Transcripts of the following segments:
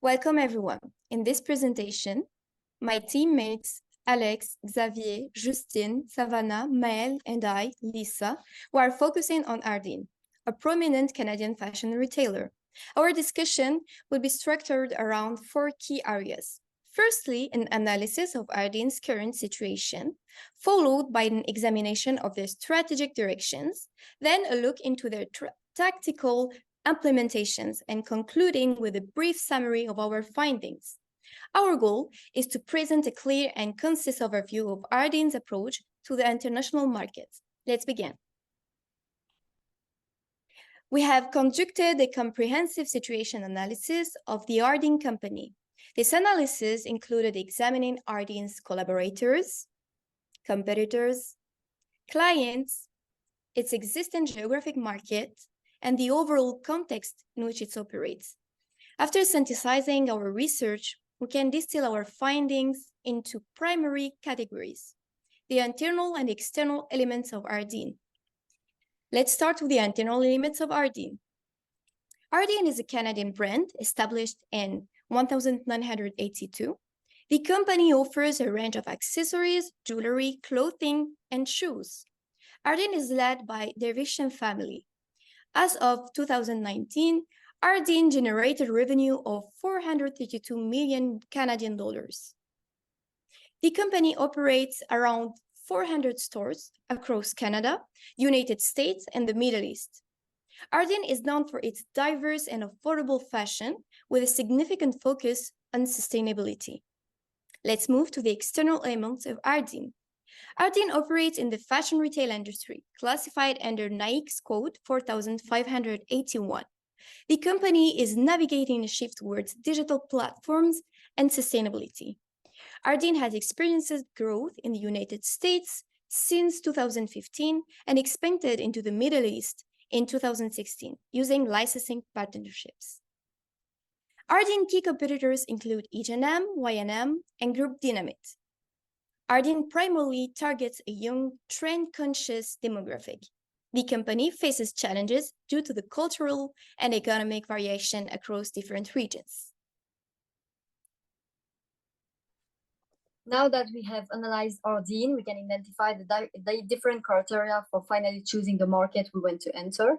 Welcome everyone. In this presentation, my teammates Alex, Xavier, Justine, Savannah, Maëlle, and I, Lisa, we are focusing on Ardene, a prominent Canadian fashion retailer. Our discussion will be structured around four key areas. Firstly, an analysis of Ardene's current situation, followed by an examination of their strategic directions, then a look into their tactical implementations, and concluding with a brief summary of our findings. Our goal is to present a clear and concise overview of Ardene's approach to the international market. Let's begin. We have conducted a comprehensive situation analysis of the Ardene company. This analysis included examining Ardene's collaborators, competitors, clients, its existing geographic market, and the overall context in which it operates. After synthesizing our research, we can distill our findings into primary categories: the internal and external elements of Ardene. Let's start with the internal elements of Ardene. Ardene is a Canadian brand established in 1982. The company offers a range of accessories, jewelry, clothing, and shoes. Ardene is led by the Richem family. As of 2019, Ardene generated revenue of 432 million Canadian dollars. The company operates around 400 stores across Canada, United States, and the Middle East. Ardene is known for its diverse and affordable fashion with a significant focus on sustainability. Let's move to the external elements of Ardene. Ardene operates in the fashion retail industry, classified under Nike's Code 4581. The company is navigating a shift towards digital platforms and sustainability. Ardene has experienced growth in the United States since 2015 and expanded into the Middle East in 2016 using licensing partnerships. Ardene key competitors include H&M, Y&M, and Groupe Dynamite. Ardene primarily targets a young, trend-conscious demographic. The company faces challenges due to the cultural and economic variation across different regions. Now that we have analyzed Ardene, we can identify the different criteria for finally choosing the market we want to enter.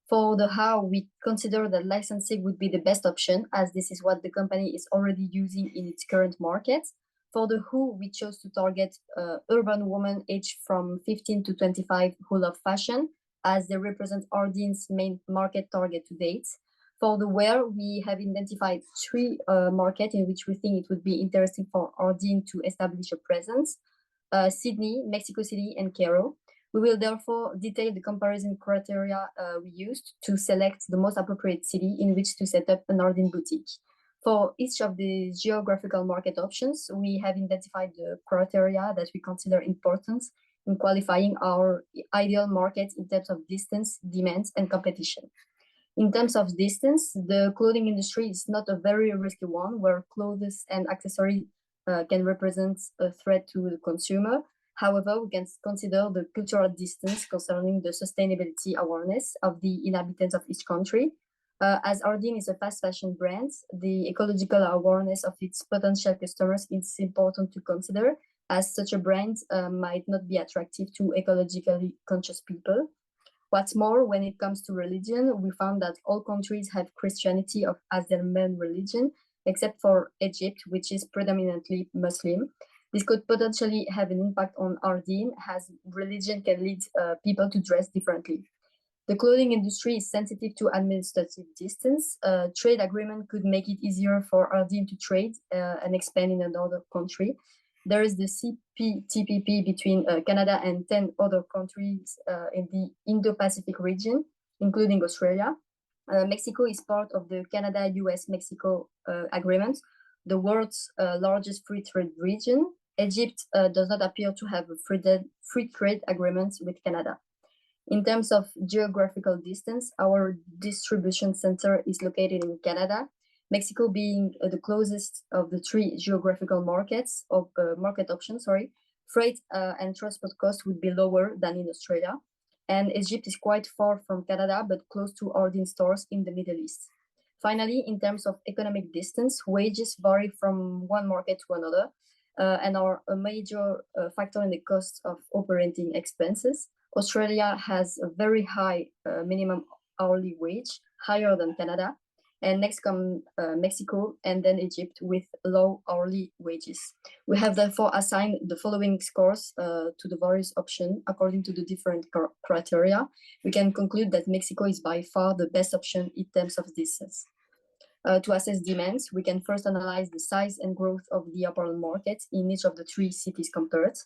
For the how, we consider that licensing would be the best option, as this is what the company is already using in its current market. For the who, we chose to target urban women aged from 15 to 25 who love fashion, as they represent Ardene's main market target to date. For the where, we have identified three markets in which we think it would be interesting for Ardene to establish a presence: Sydney, Mexico City, and Cairo. We will therefore detail the comparison criteria we used to select the most appropriate city in which to set up an Ardene boutique. For each of the geographical market options, we have identified the criteria that we consider important in qualifying our ideal market in terms of distance, demand, and competition. In terms of distance, the clothing industry is not a very risky one, where clothes and accessories can represent a threat to the consumer. However, we can consider the cultural distance concerning the sustainability awareness of the inhabitants of each country. As Ardene is a fast fashion brand, the ecological awareness of its potential customers is important to consider, as such a brand might not be attractive to ecologically conscious people. What's more, when it comes to religion, we found that all countries have Christianity as their main religion, except for Egypt, which is predominantly Muslim. This could potentially have an impact on Ardene, as religion can lead people to dress differently. The clothing industry is sensitive to administrative distance. A trade agreement could make it easier for Ardene to trade and expand in another country. There is the CPTPP between Canada and 10 other countries in the Indo-Pacific region, including Australia. Mexico is part of the Canada-US-Mexico agreement, the world's largest free trade region. Egypt does not appear to have a free trade agreement with Canada. In terms of geographical distance, our distribution center is located in Canada, Mexico being the closest of the three geographical market options. Freight and transport costs would be lower than in Australia. And Egypt is quite far from Canada, but close to Ardene stores in the Middle East. Finally, in terms of economic distance, wages vary from one market to another and are a major factor in the cost of operating expenses. Australia has a very high minimum hourly wage, higher than Canada. And next come Mexico and then Egypt with low hourly wages. We have therefore assigned the following scores to the various options according to the different criteria. We can conclude that Mexico is by far the best option in terms of distance. To assess demands, we can first analyze the size and growth of the apparel market in each of the three cities compared.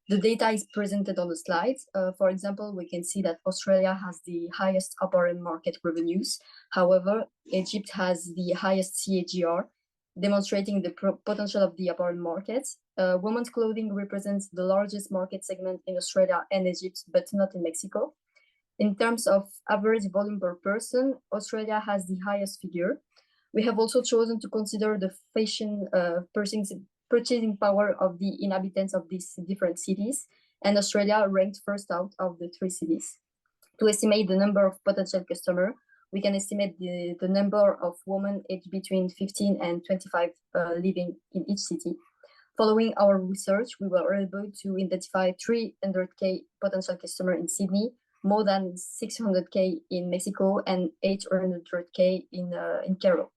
The data is presented on the slides. For example, we can see that Australia has the highest apparel market revenues. However, Egypt has the highest CAGR, demonstrating the potential of the apparel market. Women's clothing represents the largest market segment in Australia and Egypt, but not in Mexico. In terms of average volume per person, Australia has the highest figure. We have also chosen to consider the fashion purchasing power of the inhabitants of these different cities, and Australia ranked first out of the three cities. To estimate the number of potential customers, we can estimate the number of women aged between 15 and 25 living in each city. Following our research, we were able to identify 300K potential customers in Sydney, more than 600K in Mexico, and 800K in Cairo.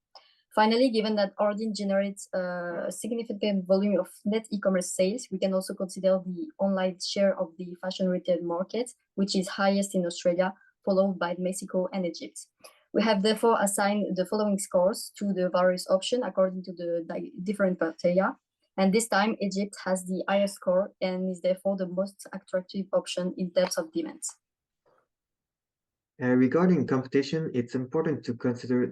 Finally, given that Ardene generates a significant volume of net e-commerce sales, we can also consider the online share of the fashion retail market, which is highest in Australia, followed by Mexico and Egypt. We have therefore assigned the following scores to the various options according to the different criteria. And this time, Egypt has the highest score and is therefore the most attractive option in terms of demands. Regarding competition, it's important to consider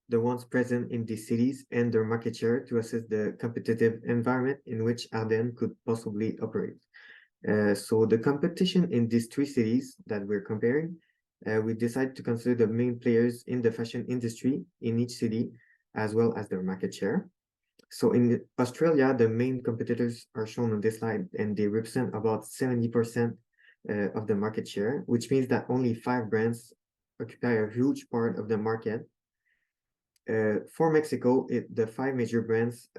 the ones present in these cities and their market share to assess the competitive environment in which Ardene could possibly operate. So the competition in these three cities that we're comparing, we decided to consider the main players in the fashion industry in each city, as well as their market share. So in Australia, the main competitors are shown on this slide, and they represent about 70% of the market share, which means that only 5 brands occupy a huge part of the market. For Mexico, the 5 major brands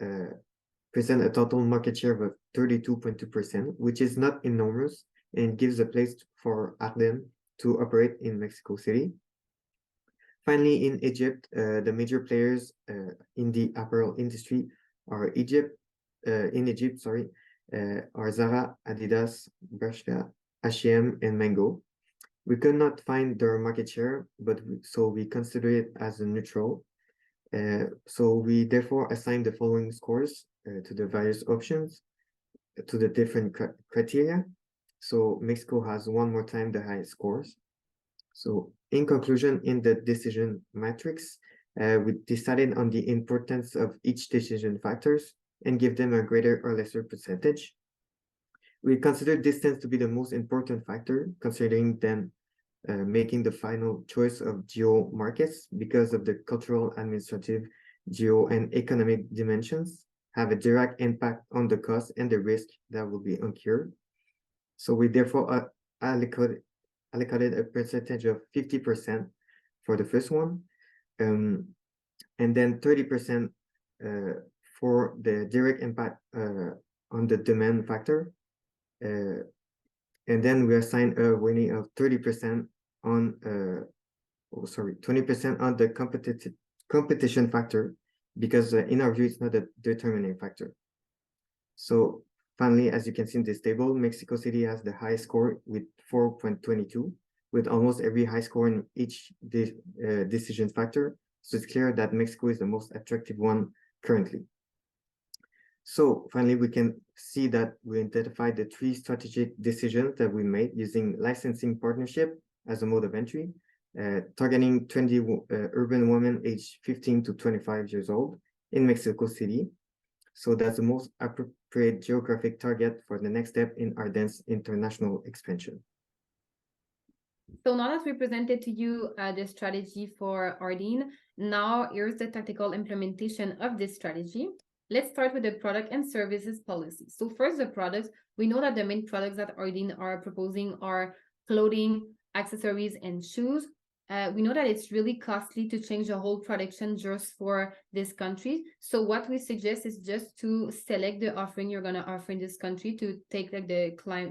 present a total market share of 32.2%, which is not enormous and gives a place for Ardene to operate in Mexico City. Finally, in Egypt, the major players in the apparel industry are are Zara, Adidas, Bershka, H&M, and Mango. We could not find their market share, so we consider it as a neutral. So we therefore assign the following scores to the various options, to the different criteria. So Mexico has one more time the highest scores. So in conclusion, in the decision matrix, we decided on the importance of each decision factors and give them a greater or lesser percentage. We consider distance to be the most important factor, considering them making the final choice of geo markets because of the cultural, administrative, geo, and economic dimensions have a direct impact on the cost and the risk that will be incurred. So we therefore allocated a percentage of 50% for the first one, and then 30% for the direct impact on the demand factor. And then we assign a weighting of 30% on 20% on the competition factor, because in our view, it's not a determining factor. So finally, as you can see in this table, Mexico City has the highest score with 4.22, with almost every high score in each decision factor. So it's clear that Mexico is the most attractive one currently. So finally, we can see that we identified the 3 strategic decisions that we made using licensing partnership as a mode of entry, targeting 20 urban women aged 15 to 25 years old in Mexico City. So that's the most appropriate geographic target for the next step in Ardene's international expansion. So now that we presented to you the strategy for Ardene, now here's the tactical implementation of this strategy. Let's start with the product and services policy. So first, the products. We know that the main products that Ardene are proposing are clothing, accessories, and shoes. we know that it's really costly to change the whole production just for this country. So what we suggest is just to select the offering you're going to offer in this country, to take like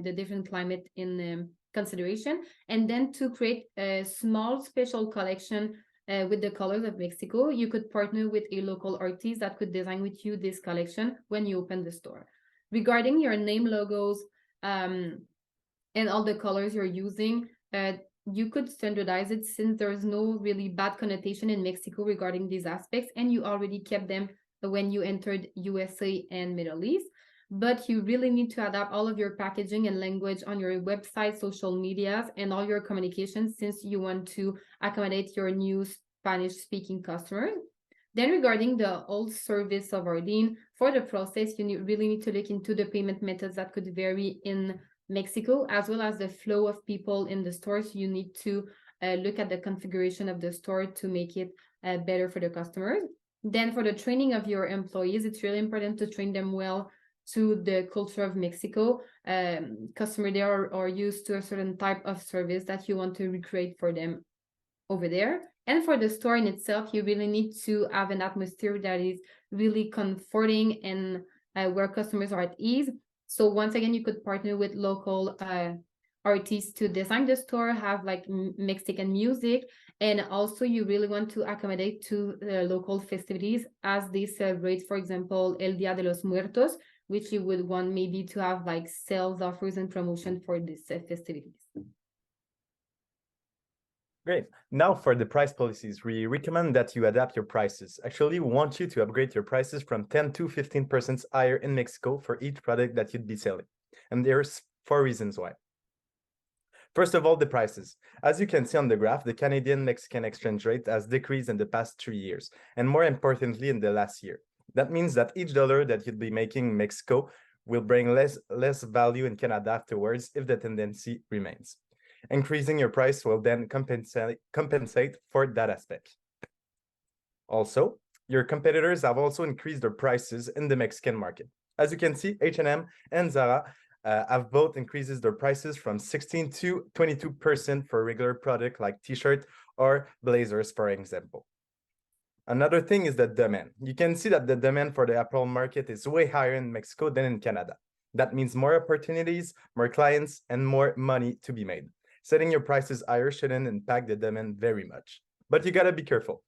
the different climate in consideration, and then to create a small special collection with the colors of Mexico. You could partner with a local artist that could design with you this collection when you open the store. Regarding your name, logos, and all the colors you're using, you could standardize it, since there's no really bad connotation in Mexico regarding these aspects, and you already kept them when you entered USA and Middle East. But you really need to adapt all of your packaging and language on your website, social medias, and all your communications, since you want to accommodate your new Spanish-speaking customers. Then regarding the old service of Ardene, for the process, you really need to look into the payment methods that could vary in Mexico, as well as the flow of people in the stores. You need to look at the configuration of the store to make it better for the customers. Then for the training of your employees, it's really important to train them well to the culture of Mexico. Customers there are used to a certain type of service that you want to recreate for them over there. And for the store in itself, you really need to have an atmosphere that is really comforting and where customers are at ease. So once again, you could partner with local artists to design the store, have like Mexican music, and also you really want to accommodate to local festivities as they celebrate, for example, El Día de los Muertos, which you would want maybe to have like sales offers and promotion for these festivities. Great. Now for the price policies, we recommend that you adapt your prices. Actually, we want you to upgrade your prices from 10 to 15% higher in Mexico for each product that you'd be selling. And there's 4 reasons why. First of all, the prices. As you can see on the graph, the Canadian-Mexican exchange rate has decreased in the past 3 years, and more importantly, in the last year. That means that each dollar that you'd be making in Mexico will bring less value in Canada afterwards if the tendency remains. Increasing your price will then compensate for that aspect. Also, your competitors have also increased their prices in the Mexican market. As you can see, H&M and Zara have both increases their prices from 16 to 22% for regular product like t-shirt or blazers, for example. Another thing is the demand. You can see that the demand for the apparel market is way higher in Mexico than in Canada. That means more opportunities, more clients, and more money to be made. Setting your prices higher shouldn't impact the demand very much, but you gotta be careful.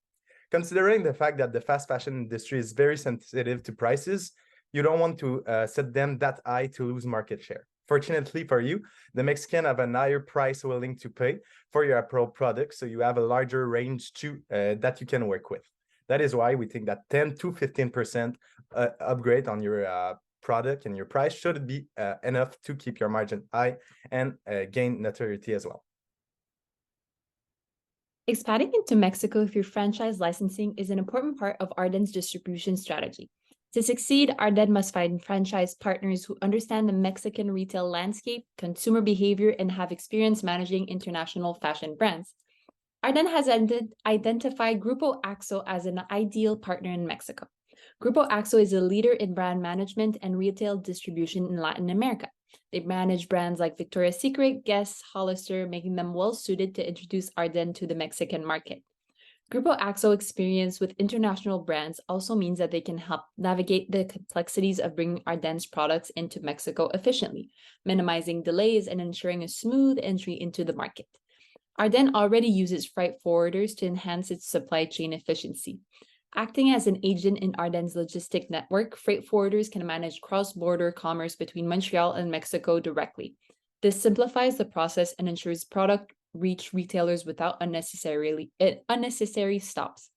Considering the fact that the fast fashion industry is very sensitive to prices, you don't want to set them that high to lose market share. Fortunately for you, the Mexican have a higher price willing to pay for your apparel products, so you have a larger range that you can work with. That is why we think that 10 to 15% upgrade on your product and your price should be enough to keep your margin high and gain notoriety as well. Expanding into Mexico through franchise licensing is an important part of Ardene's distribution strategy. To succeed, Ardene must find franchise partners who understand the Mexican retail landscape, consumer behavior, and have experience managing international fashion brands. Ardene has identified Grupo Axo as an ideal partner in Mexico. Grupo Axo is a leader in brand management and retail distribution in Latin America. They manage brands like Victoria's Secret, Guess, Hollister, making them well-suited to introduce Ardene to the Mexican market. Grupo Axo experience with international brands also means that they can help navigate the complexities of bringing Ardene's products into Mexico efficiently, minimizing delays and ensuring a smooth entry into the market. Ardene already uses freight forwarders to enhance its supply chain efficiency. Acting as an agent in Ardene's logistic network, freight forwarders can manage cross-border commerce between Montreal and Mexico directly. This simplifies the process and ensures product reach retailers without unnecessary stops.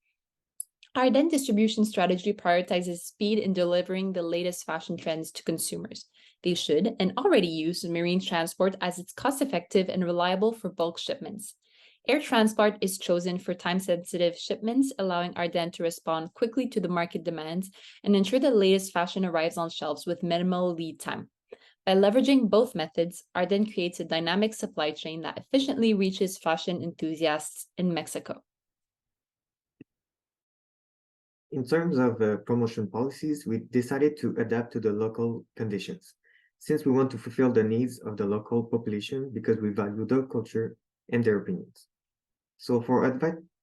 Ardene distribution strategy prioritizes speed in delivering the latest fashion trends to consumers. They should, and already use, marine transport as it's cost-effective and reliable for bulk shipments. Air transport is chosen for time-sensitive shipments, allowing Ardene to respond quickly to the market demands and ensure the latest fashion arrives on shelves with minimal lead time. By leveraging both methods, Ardene creates a dynamic supply chain that efficiently reaches fashion enthusiasts in Mexico. In terms of promotion policies, we decided to adapt to the local conditions, since we want to fulfill the needs of the local population because we value their culture and their opinions. So for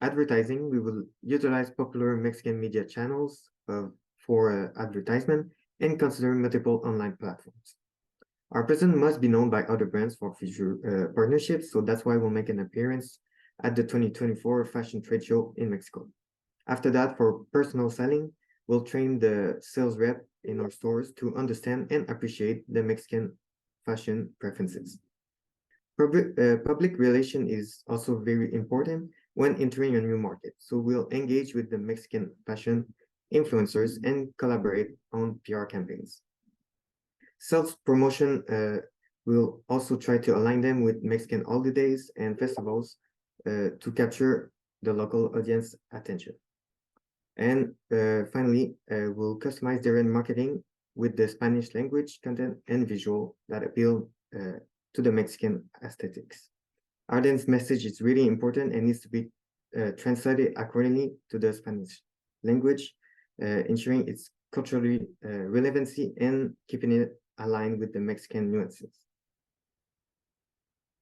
advertising, we will utilize popular Mexican media channels for advertisement and consider multiple online platforms. Our presence must be known by other brands for future partnerships, so that's why we'll make an appearance at the 2024 fashion trade show in Mexico. After that, for personal selling, we'll train the sales rep in our stores to understand and appreciate the Mexican fashion preferences. Public relation is also very important when entering a new market. So we'll engage with the Mexican fashion influencers and collaborate on PR campaigns. Sales promotion will also try to align them with Mexican holidays and festivals to capture the local audience attention. And finally, we'll customize their marketing with the Spanish language content and visual that appeal to the Mexican aesthetics. Ardene's message is really important and needs to be translated accordingly to the Spanish language, ensuring its culturally relevancy and keeping it aligned with the Mexican nuances.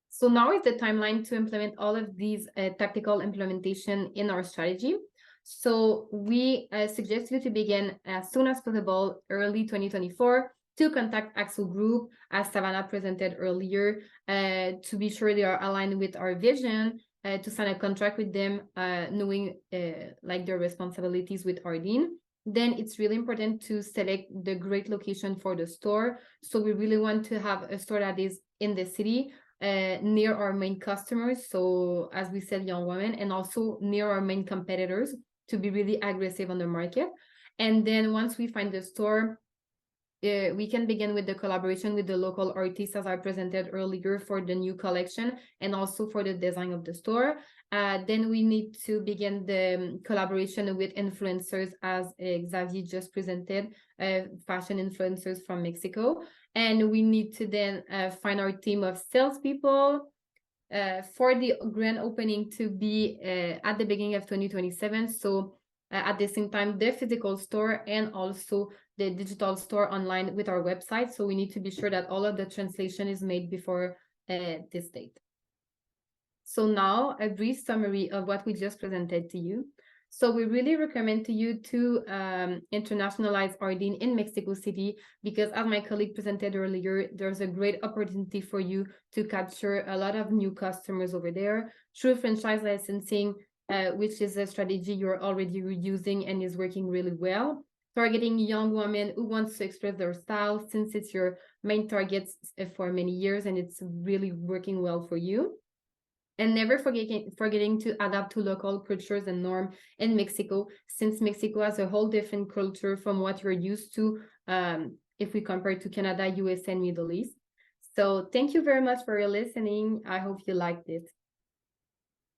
So now is the timeline to implement all of these tactical implementation in our strategy. So we suggest you to begin as soon as possible, early 2024, to contact Axel Group, as Savannah presented earlier, to be sure they are aligned with our vision, to sign a contract with them, knowing like their responsibilities with Ardene. Then it's really important to select the great location for the store. So we really want to have a store that is in the city, near our main customers. So as we said, young women, and also near our main competitors to be really aggressive on the market. And then once we find the store, we can begin with the collaboration with the local artists, as I presented earlier, for the new collection and also for the design of the store. Then we need to begin the collaboration with influencers, as Xavier just presented, fashion influencers from Mexico. And we need to then find our team of salespeople for the grand opening to be at the beginning of 2027. So at the same time, the physical store and also the digital store online with our website. So we need to be sure that all of the translation is made before this date. So now a brief summary of what we just presented to you. So we really recommend to you to internationalize Ardene in Mexico City, because as my colleague presented earlier, there's a great opportunity for you to capture a lot of new customers over there through franchise licensing, which is a strategy you're already using and is working really well. Targeting young women who wants to express their style, since it's your main target for many years and it's really working well for you. And never forgetting to adapt to local cultures and norms in Mexico, since Mexico has a whole different culture from what you're used to if we compare to Canada, US, and Middle East. So thank you very much for your listening. I hope you liked it.